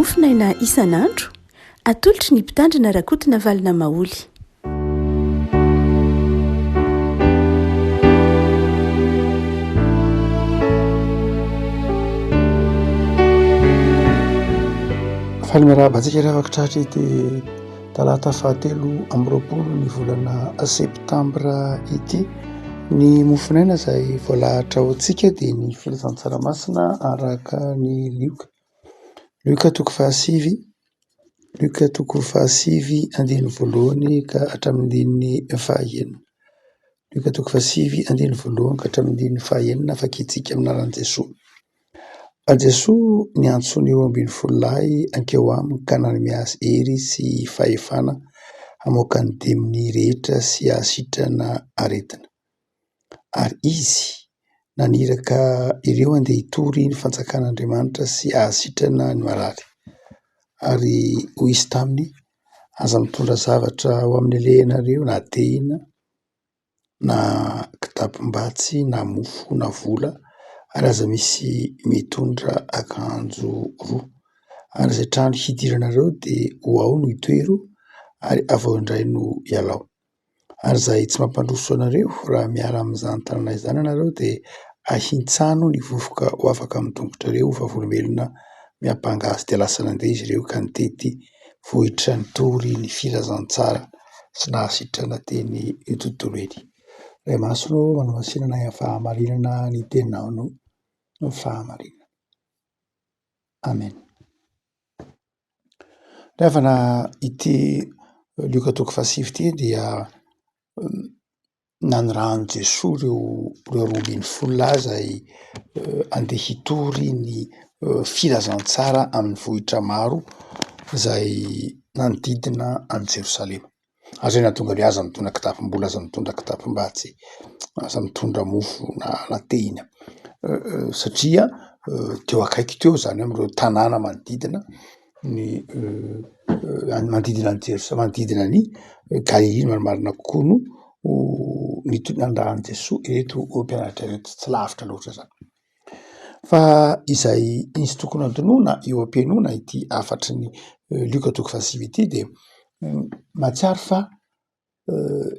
mofinaina isan'andro atolotry ny mpitandrina rakotina valina maoly. Falmerabantsika rehefa tratra ity talata fahatelo amby roapolo ny volana septambra ity. Ny mofinaina izay voalahatra ho antsika dia ny filazan-tsaramasinà araka ny Lioka toko fahasivy, Lioka toko fahasivy andiny voalohany ka hatramin'ny andiny fahaenina. Lioka toko fahasivy andiny voalohany ka hatramin'ny andiny fahaenina fakitsika amin'ny anaran'i Jesoa. Jesoa niantso eo ambin'ny folo lahy ankeo aminy ka nanome azy hery sy fahefana hamoaka ny demony rehetra sy hahasitrana aretina. Ary izy naniraka ireo handeha hitory ny fanjakan'Andriamanitra sy hahasitrana ny marary. Ary hoy izy taminy, aza mitondra zavatra ho amin'ny alehanareo na tehina na kitapom-batsy na mofo na vola, ary aza misy mitondra akanjo roa. Ary izay trano hidiranareo dia ho ao no hitoero, ary avy ao indray no hialao. Ary izay tsy mampandroso anareo raha miara amin'izany tanàna izany ianareo dia ahintsano ny vovoka ho afaka amin'ny tongotrareo fa volombelona miampanga azy dia lasa nandeha izy ireo ka nitety vohitra nitory ny filazantsara sy nahasitrana teny io tontolo eny. Ray Masino manao masinana ny fahamarinana ny teninao no fahamarinana. Amen. Rehafana ity Lioka toko fahasivy ity dia nanirahany Jesoa ireo roa ambin'ny folo lahy izay andeha hitory ny filazantsara amin'ny vohitra maro izay manodidina an'i Jerosalema. Aza nahatonga hoe aza mitondra kitapom-bola, aza mitondra kitapom-batsy, aza mitondra mofo na tehina. Satria teo akaiky teo izany amin'ireo tanàna manodidina ny manodidina an'i Jerosalema, manodidina ny Galily marimarina kokoa no nanirahan'i Jesoa ireto mpianatra ireto, tsy lavitra loatra izany. Fa izay izy tokony antonoana eo am-pianoana ity afatry ny Lioka toko fahasivy ity dia mahatsiaro fa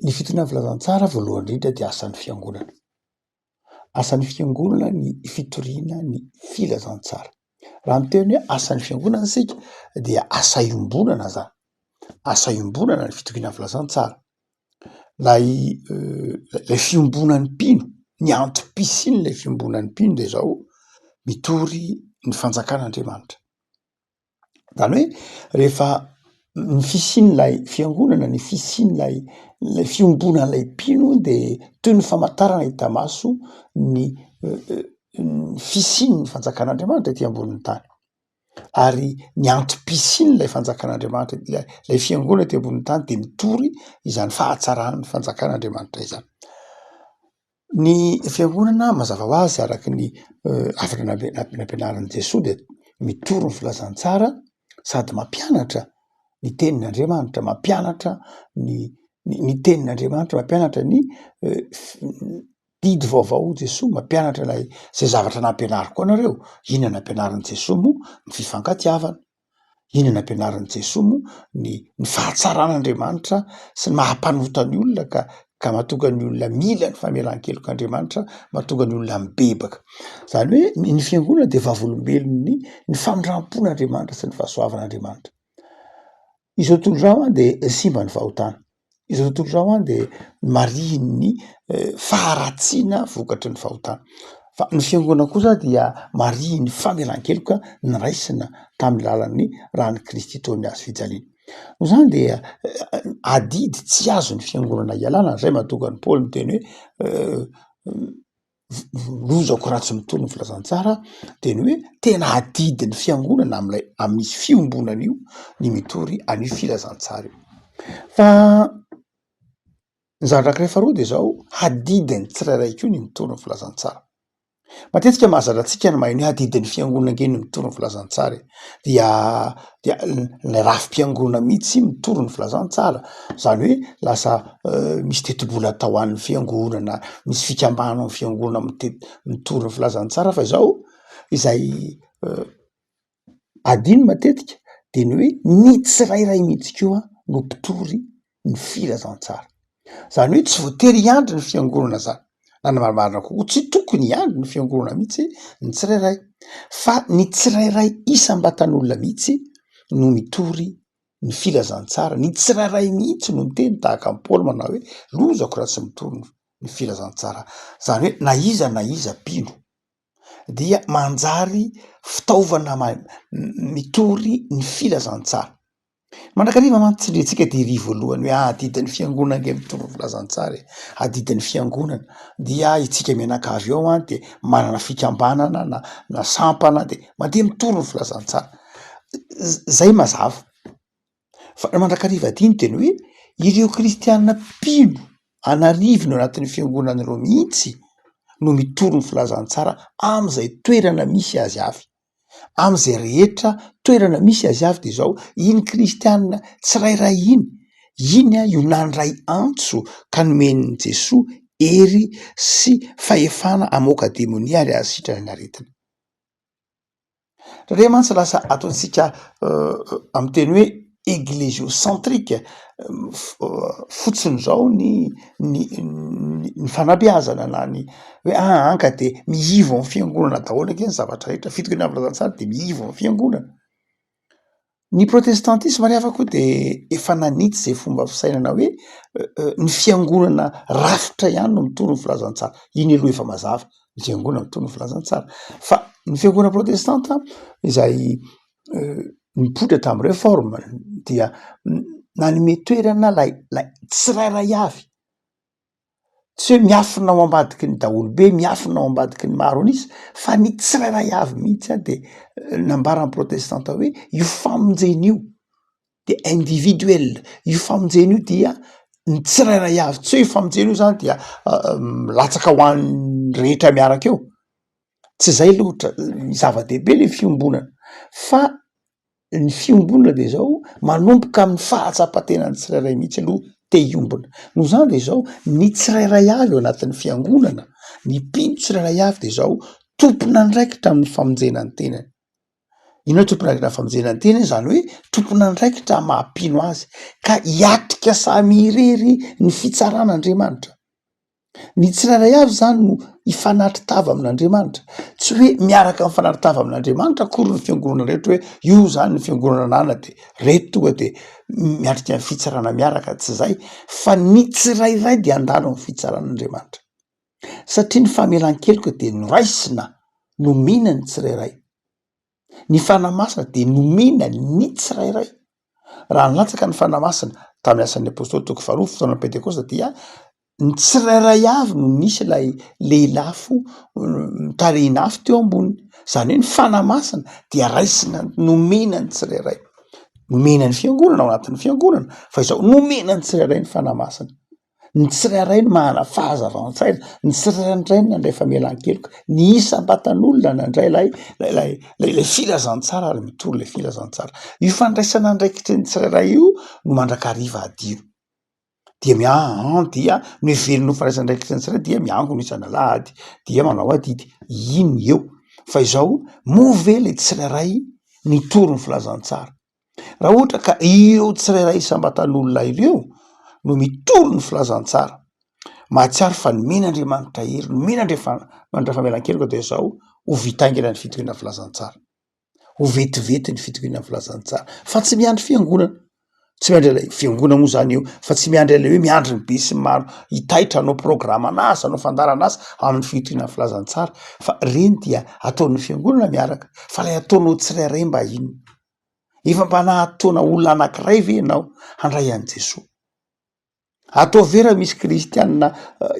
ny fitondran'ny filazantsara voalohany indrindra dia asan'ny fiangonana. Asan'ny fiangonana ny fitoriana ny filazantsara. Raha miteny hoe asan'ny fiangonana isika dia asa iombonana zany. Asa iombonana ny fitoriana filazantsara. Ilay fiombonan'ny mpino, ny antom-pisin'ilay fiombonan'ny mpino dia izao mitory ny fanjakan'Andriamanitra. Zany hoe rehefa ny fisian'ilay fiangonana, ny fisian'ilay fiombonan'ilay mpino dia toy ny famantarana hita maso ny fisian'ny fanjakan'Andriamanitra ety ambonin'ny tany. Ary ny antom-pisian'ilay fanjakan'Andriamanitra, ilay fiangonana ety ambonin'ny tany dia mitory izany fahatsarana ny fanjakan'Andriamanitra izany. Ny fiangonana mazava ho azy araka ny afatra nampianaran'i Jesoa dia mitory ny filazantsara sady mampianatra ny tenin'Andriamanitra, mampianatra ny tenin'Andriamanitra, mampianatra ny didy vaovao Jesoa, mampianatra izay zavatra nampianariko anareo. Inona nampianaran'i Jesoa moa? Ny fifankatiavana. Inona nampianaran'i Jesoa moa? Ny fahatsaran'Andriamanitra sy ny mahampanota ny olona ka mahatonga ny olona mila ny famelan-kelok'Andriamanitra, mahatonga ny olona mibebaka. Zany hoe ny fiangonana dia vavolombelon'ny ny famindrampon'Andriamanitra sy ny fahasoavan'Andriamanitra. Izao tontolo izao dia simba ny fahotana. Izao tontolo izao dia marian'ny faharatsiana vokatry ny fahotana. Fa ny fiangonana kosa dia marian'ny famelan-keloka niraisina tamin'ny lalan'ny ran'i Kristy tao amin'ny hazo fijaliana. Noho izany dia adidy tsy azo ny fiangonana ialana. Izay mahatonga ny Paoly miteny hoe lozako raha tsy mitory ny filazantsara, dia ny hoe tena adidy ny fiangonana amin'izay fiombonana io ny mitory an'io filazantsara io. Fa ny zavatra anankiray faharoa dia izao, hadidiny tsirairay koa ny mitory ny filazantsara. Matetika mahazatra antsika ny maheno hoe hadidin'ny fiangonana ange ny mitory ny filazantsara dia ilay rafim-piangonana mihitsy mitory ny filazantsara. Zany hoe lasa misy teti-bola atao an'ny fiangonana, misy fikambana amin'ny fiangonana mitory ny filazantsara. Fa izao izay adino matetika de ny hoe ny tsirairay mihitsy koa no mpitory ny filazantsara. Zany hoe tsy voatery iandry ny fiangonana zany, na ny marimarina kokoa tsy tokony iandry ny fiangonana mihitsy ny tsirairay, fa ny tsirairay isam-batan'olona mihitsy no mitory ny filazantsara. Ny tsirairay mihitsy no miteny tahaka amin'ny Paoly manao hoe lozako raha tsy mitory ny filazantsara. Zany hoe na iza mpino dia manjary fitaovana mitory ny filazantsara. Mandrakariva mantsindrentsika de ry voalohany hoe adidin'ny fiangonana nge mitory ny filazantsara adidin'ny fiangonana dia itsika mianakavy ao de manana fikambanana na sampana de mandeha mitory ny filazantsara. Zay mazava. Fa mandrakariva adiny teny hoe ireo kristianina mpino anarivony ao anatin'ny fiangonanareo mihitsy no mitory ny filazantsara am'izay toerana misy azy avy. Am'izay rehetra toerana misy azy avy de zao iny kristianina tsirairay iny io nandray antso ka nomen'ny Jesoa hery sy fahefana amoaka demonia ary azy sitrany ny aretina. Re mantsy lasa ataontsika amin'ny teny hoe eglésiocentrique, fotsiny zao ny fanabeazana na ny hoe anka de miivo amin'ny fiangonana daholo ange ny zavatra rehetra fitokana amin'ny filazantsara de miivo amin'ny fiangonana. Ny protestantisme rehefa koa de efa nanitsy zay fomba fisainana hoe ny fiangonana rafitra ihany no mitory ny filazantsara. Iny aloha efa mazava ny fiangonana mitory ny filazantsara, fa ny fiangonana protestanta izay nipoitra tamin'ny réforme dia nanome toerana lay tsirairay avy, tsy hoe miafina ao ambadiky ny daholobe, miafina ao ambadiky ny maro anisy, fa ny tsirairay avy mihitsy de nambaran'ny protestanta hoe io famonjena io de individuel, io famonjena io dia ny tsirairay avy, tsy hoe io famonjena io zany dia latsaka ho an'ny rehetra miaraka eo, tsy zay loatra zava-dehibe le fiombonana, fa ny fiombonana de zao manomboka amin'ny fahatsapatena ny tsirairay mihitsy aloha te hiombona. Noho zany de zao ny tsirairay avy ao anatin'ny fiangonana, ny mpino tsirairay avy de zao tompona andraikitra amin'ny famonjena ny tenany. Ino hoe tompona andraikitra amin'ny famonjena ny tenany? Zany hoe tompona andraikitra mahampino azy ka hiatrika samy irery ny fitsaran'Andriamanitra. Ny tsirairay avy zany no ifanaritava amin'Andriamanitra, tsy hoe miaraka mifanaritava amin'Andriamanitra akory ny fiangonana rehetra hoe io zany ny fiangonana anana de reto tonga de miatrika ny fitsarana miaraka, tsy zay, fa ny tsirairay de andalo amin'ny fitsaran'Andriamanitra. Satria ny famelan-keloka de noraisina nomena ny tsirairay, ny fanamasina de nomena ny tsirairay. Raha nilatsaka ny fanamasina tamin'ny asan'ny apôstôly toko faharoa fotoana pentekosta dia ny tsirairay avy no nisy lay lelafo tarehina afo teo amboniny. Zany hoe ny fanamasina dia raisina nomena ny tsirairay, nomena ny fiangonana ao anatin'ny fiangonana, fa izao nomena ny tsirairay ny fanamasina. Ny tsirairay no mahana fahazavantsaina, ny tsirairay nandray famelan-keloka, ny isam-batan'olona nandray lay filazantsara ary mitory lay filazantsara. Io fandraisana andraikitry ny tsirairay io no mandrakariva adino. Dia dia no heverino fandraisana andraikitry ny tsirairay dia miangona isan'alahady, dia manao adidy. Ino eo? Fa izao move le tsirairay nitory ny filazantsara. Raha ohatra ka ireo tsirairay isam-batan'olona ireo no mitory ny filazantsara, mahatsiaro fa nomen'Andriamanitra hery, nomen'Andriamanitra famelan-keloka de zao ho vitaingina ny fitokiana filazantsara, ho vetivety ny fitokiana filazantsara, fa tsy miandry fiangonana, tsy miandry lay fiangonana moa zany eo, fa tsy miandry lay hoe miandry ny be sy ny maro hitaitra anao programa an'asa, anao fandarana asa amin'ny fitokiana filazantsara, fa reny dia ataon'ny fiangonana miaraka, fa lay ataonao tsirairay mba inona? Efa mba nahataona olona anankiray ve ianao handray an'i Jesoa? Atao vera misy kristianina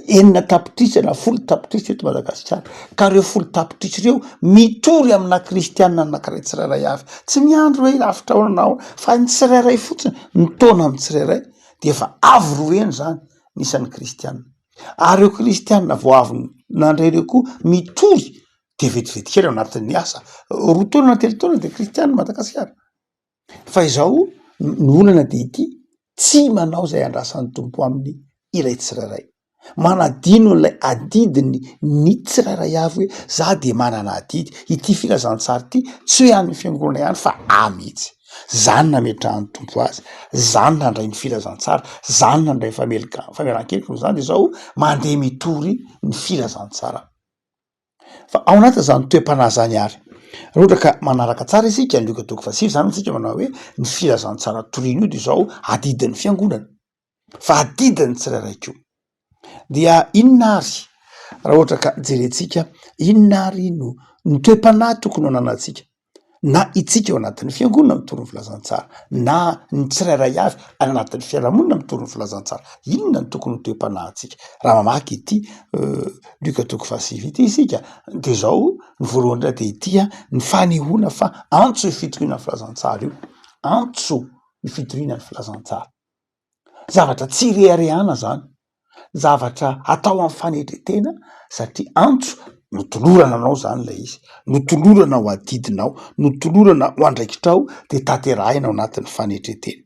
9 tapitrisa na 10 tapitrisa eto Madagasikara, ka reo 10 tapitrisa ireo mitory amina kristianina anankiray tsirairay avy, tsy miandro hoe lafitra honanao, fa ny tsirairay fotsiny, ny taona amin'ny tsirairay, de efa avy roeny zany nisan'ny kristianina. Ary reo kristianina vao avy nandray reo koa mitory de vetivety kely ao anatin'ny asa. 2 taona na 3 taona de kristianina Madagasikara. Fa izao ny olana de ity tsy manao zay andrasan'ny tompo amin'ny ilay tsirairay. manadino n'ilay adidiny ny tsirairay avy hoe za de manana adidy ity filazantsara ity tsy hoe amin'ny fiangonana ihany fa amihitsy zany nametrahany tompo azy, zany nandray ny filazantsara, zany nandray famelan-keloka no zany de zao mandeha mitory ny filazantsara. Fa ao anata zany toe-panahy zany ary raha ohatra ka manaraka tsara isika ny Luka 2:6 zany tsika manao hoe ny filazantsara torino io de zao adidin'ny fiangonana fa adidin'ny tsirairay ko dia inona ary raha ohatra ka jerentsika inona ary no ny toe-panahy tokony ho ananantsika na itsika eo anatin'ny fiangonana mitory ny filazantsara na ny tsirairay avy any anatin'ny fiarahamonina mitory ny filazantsara, inona ny tokony ho toe-panahintsika raha mamaky ity Luka 2:6 ity isika de zao ny voalohany indray de itya ny fanehoana fa antso ny fitoriana ny filazantsara io, antso ny fitoriana ny filazantsara, zavatra tsy reharehana zany, zavatra atao amin'ny fanetretena satria antso notolorana anao zany lay izy, notolorana ho adidinao, notolorana ho andraikitrao de tanterahina ao anatin'ny fanetretena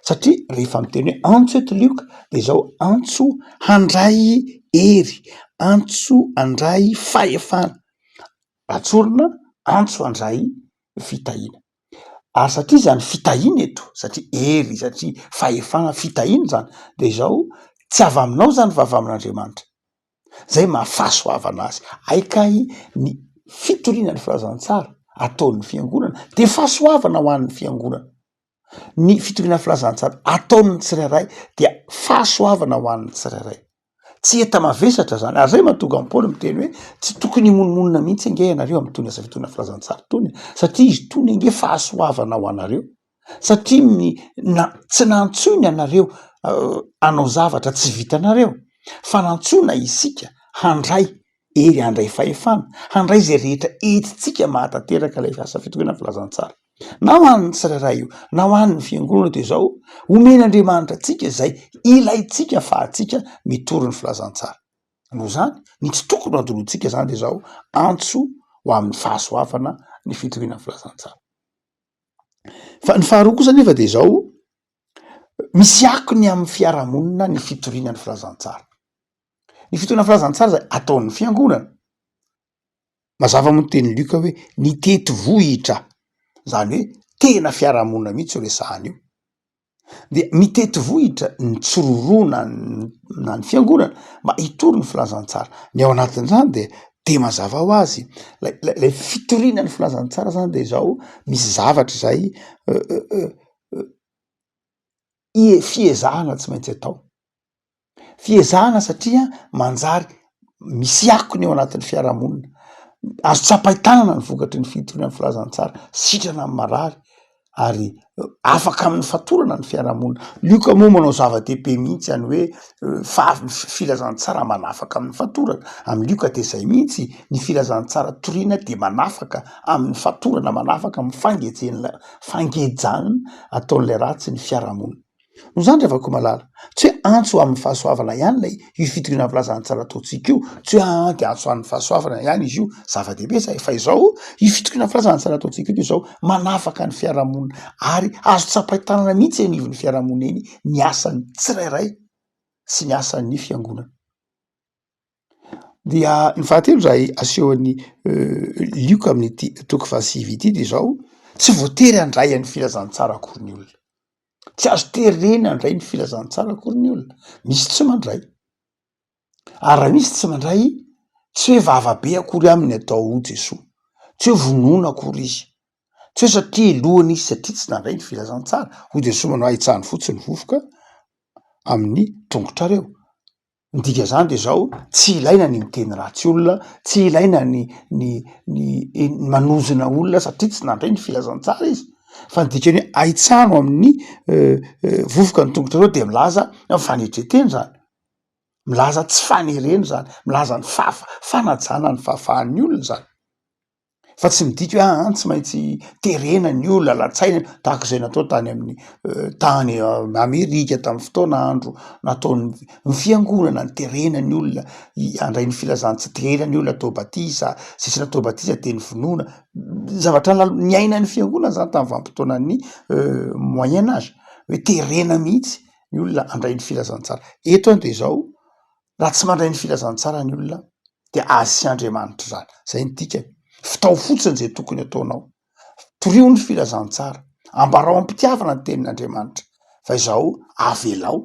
satria rehefa miteny hoe antso eto Lioka de zao antso handray hery, antso handray fahefana, atsorina antso handray fitahina ary satria zany fitahina eto satria hery satria fahefana fitahina zany de zao tsy avy aminao zany fa avy amin'Andriamanitra zay mahafahasoavana azy aikay ny fitoriana ny filazantsara ataon'ny fiangonana de fahasoavana ho an'ny fiangonana, ny fitoriana filazantsara ataon'ny tsirairay dia fahasoavana ho an'ny tsirairay, tsy eta mavesatra zany ary zay mahatonga an'i Paoly miteny hoe tsy tokony monomonina mihitsy ange ianareo amin'ny asa fitoriana filazantsara tony satria izy tony ange fahasoavana ho anareo satria tsy nantsoina ianareo anao zavatra tsy vitanareo fa nantsoina isika handray hery, handray fahefana, handray zay rehetra entitsika mahatanteraka ilay asa fitoriana filazantsara na ho an'ny tsirairay io na ho an'ny fiangonana de zao omen'Andriamanitra atsika zay ilaitsika fa atsika mitory ny filazantsara no zany ny tsy tokony andolotsika zany de zao antso ho amin'ny fahasoavana ny fitoriana filazantsara. Fa ny faharoa kosa nefa de zao misy akony amin'ny fiarahamonina ny fitoriana ny filazantsara, ny fitoriana filazantsara zay ataon'ny fiangonana mazava moa teny Luka hoe ny tety vohitra zany hoe tena fiarahamonina mihitsy io resahany io de mitety vohitra ny tsororoana na ny fiangonana mba hitory ny filazantsara ny ao anatin'izany de mazava ho azy lay fitoriana ny filazantsara zany de zao misy zavatra zay fiezahana tsy maintsy atao, fiezahana satria manjary misy akony eo anatin'ny fiarahamonina azo tsapahitanana ny vokatry ny fitoriana ny filazantsara sitrana amin'ny marary ary afaka amin'ny fatorana ny fiarahamonina. Lioka moa manao zava-dehibe mihitsy any hoe filazantsara manafaka amin'ny fatorana amin'ny Lioka de zay mihitsy ny filazantsara toriana de manafaka amin'ny fatorana, manafaka amin'ny fangejana ataon'lay ratsy ny fiarahamonina no zany revako malala tsy hoe antso amin'ny fahasoavana ihany lay io fitoriana filazantsara ataotsika io tsy hoe de antso amin'ny fahasoavana ihany izy io zava-dehibe zay fa izao io fitoriana filazantsara ataotsika io de zao manafaka ny fiarahamonina ary azo tsapahitanana mihitsy anivon'ny fiarahamonina eny ny asan'ny tsirairay sy ny asan'ny fiangonana. Dia ny fahatelo zay asehoan'ny Lioka amin'ity 2:6 ity de zao tsy voatery handray an'ny filazantsara akory ny olona, tsy azo terena handray ny filazantsara akory ny olona, misy tsy mandray ary raha misy tsy mandray tsy hoe vavabe akory aminy atao Jesoa, tsy hoe vonoina akory izy, tsy hoe satria lohany izy satria tsy nandray ny filazantsara ho Jesoa manao ahitsahany fotsiny vovoka amin'ny tongotrareo. Midika zany de zao tsy ilaina ny miteny ratsy olona, tsy ilaina ny manozona olona satria tsy nandray ny filazantsara izy fa ny dikany hoe ahitsahano amin'ny vovoka ny tongotrareo de milaza fanetreteny zany, milaza tsy fanereny zany, milaza ny fanajana ny fahafahan'ny olona zany fa tsy midika hoe tsy maintsy terena ny olona latsaina tahaka izay natao tany amin'ny tany Amerika tamin'ny fotoan'andro nataon'ny fiangonana ny terena ny olona handray ny filazantsara, terena ny olona atao batisa, sisy natao batisa de ny vonoina zavatra ny ainan'ny fiangonana zany tamin'ny vanim-potoanan'ny moyen âge hoe terena mihitsy ny olona handray ny filazantsara. Eto any de zao raha tsy mandray ny filazantsara ny olona dia azy sy Andriamanitra zany. Zay ny tika fitao fotsiny zay tokony ataonao. Torio ny filazantsara, ambarao ampitiavana ny tenin'Andriamanitra, fa izao avelao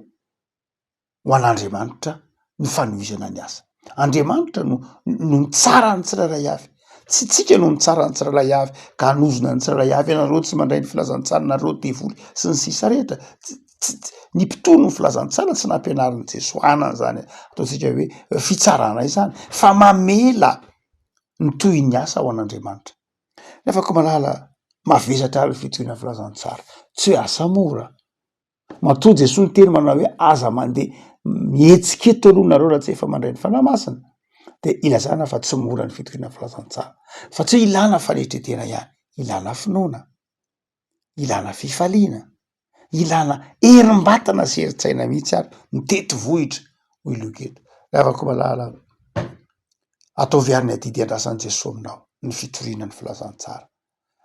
ho an'Andriamanitra ny fanohizana ny asa. Andriamanitra no tsara ny tsirairay avy, tsy tsika no tsara ny tsirairay avy ka hanozona ny tsirairay avy. Ianareo tsy mandray ny filazantsara, nareo devoly sy ny sisa rehetra. Ny mpitono ny filazantsara tsy nampianarin'i Jesosy anana zany ataontsika hoe fitsarana izany, fa mamela ny toy ny asa ho an'Andriamanitra. Nefa ko malala mavesatra ary fitohina filazantsara, tsy hoe asa mora. Matoa Jesosy ny teny manao hoe aza mandeha mihetsikety aloha nareo raha tsy efa mandray ny fanahy masina. De ilazana fa tsy mora ny fitohina filazantsara, fa tsy ilana fanetretena ihany, ilana finoana, ilana fifaliana, ilana herim-batana sy herin-tsaina mihitsy ary mitety vohitra ho iloketo. Afaka malala atao viariny adidy andrasan'i Jesosy aminao ny fitoriana ny filazantsara.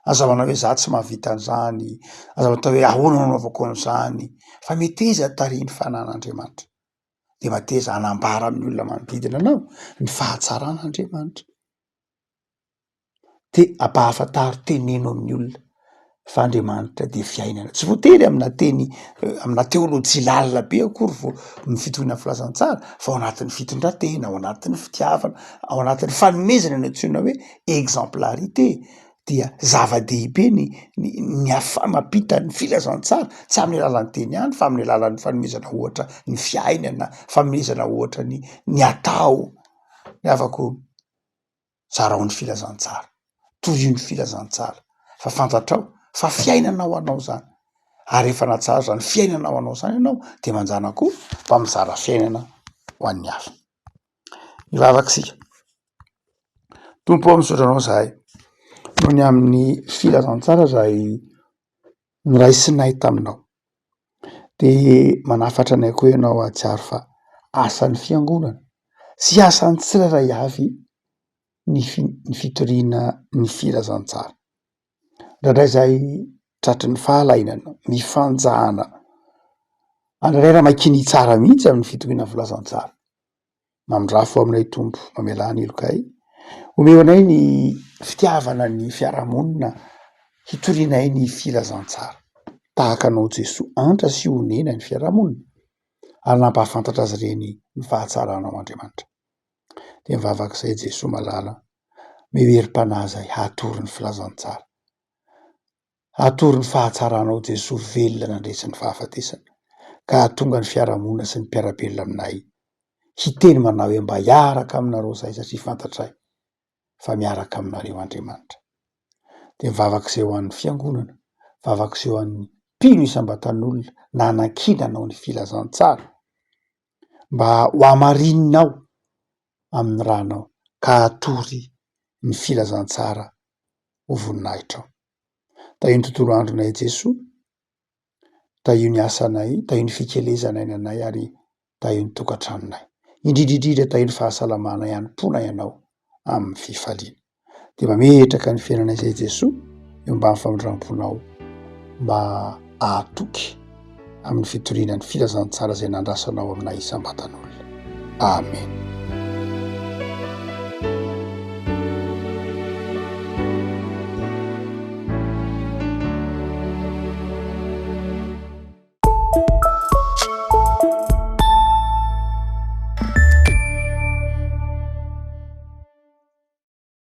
Aza manao hoe za tsy mahavita an'izany, aza matao hoe ahoana no anaovako an'izany, fa meteza tariny fanan'Andriamanitra. De mateza anambara amin'ny olona manodidina anao ny fahatsaran'Andriamanitra. De ampahafantaro teneno amin'ny olona fa Andriamanitra de fiainana. Tsy voatery amina teny, amina teolojia lalina be akory vo ny fitohina filazantsara, fa ao anatin'ny fitondratena, ao anatin'ny fitiavana, ao anatin'ny fanomezana ny antsoina hoe exemplarité. Dia zava-dehibe ny mampita ny filazantsara, tsy amin'ny alalan'ny teny ihany fa amin'ny alalan'ny fanomezana ohatra ny fiainana, fanomezana ohatra ny atao. Ny afako zarao ny filazantsara, toy ny filazantsara, fa fantatrao fa fiainana ho anao zany. Ary rehefa natsara zany fiainana ho anao zany ianao, de manjana koa mba mizara fiainana ho an'ny hafa. Ivavaksika tompo ao misotranao zahay noho ny amin'ny filazantsara zay noraisinay taminao, de manafatra anay koa ianao atsiaro fa asan'ny fiangonana sy asan'ny tsirairay avy ny fitoriana ny filazantsara. Indraindray zay tratry ny fahalainana, mifanjahana, andraindray raha makiny tsara mihitsy amin'ny fitoriana filazantsara. Mamindrafo aminay tompo, mamela anelokay, omeo anay ny fitiavana ny fiarahamonina, hitorianay ny filazantsara. Tahaka anao Jesosy antra sy honena ny fiarahamonina, ary nampahafantatra azy ireny ny fahatsaranao Andriamanitra. De mivavakizay Jesosy malala, meherim-panahy zay hatory ny filazantsara, hatory ny fahatsaranao Jesosy velona nandresy ny fahafatesana, ka hatonga ny fiarahamonina sy ny mpiara-belona aminay hiteny manao hoe mba hiaraka aminareo zay satria fantatray fa miaraka aminareo Andriamanitra. De mivavakizay ho an'ny fiangonana, mivavakizay ho an'ny mpino isam-batan'olona nanan-kinanao ny filazantsara, mba ho amarinina amin'ny ranao ka hatory ny filazantsara ho voninahitra. Tahio ny tontolo andronay Jesosy, tahio ny asanay, tahio ny fikelezanay nanay ary tahio ny tokantranonay. Indridrindrindra tahio ny fahasalamana ihany-pona ianao amin'ny fifaliana. De mametraka ny fiainanay zay Jesosy eo mba famindramponao mba ahatoky amin'ny fitoriana ny filazantsara zay nandrasanao aminay isam-batan'olona. Amen.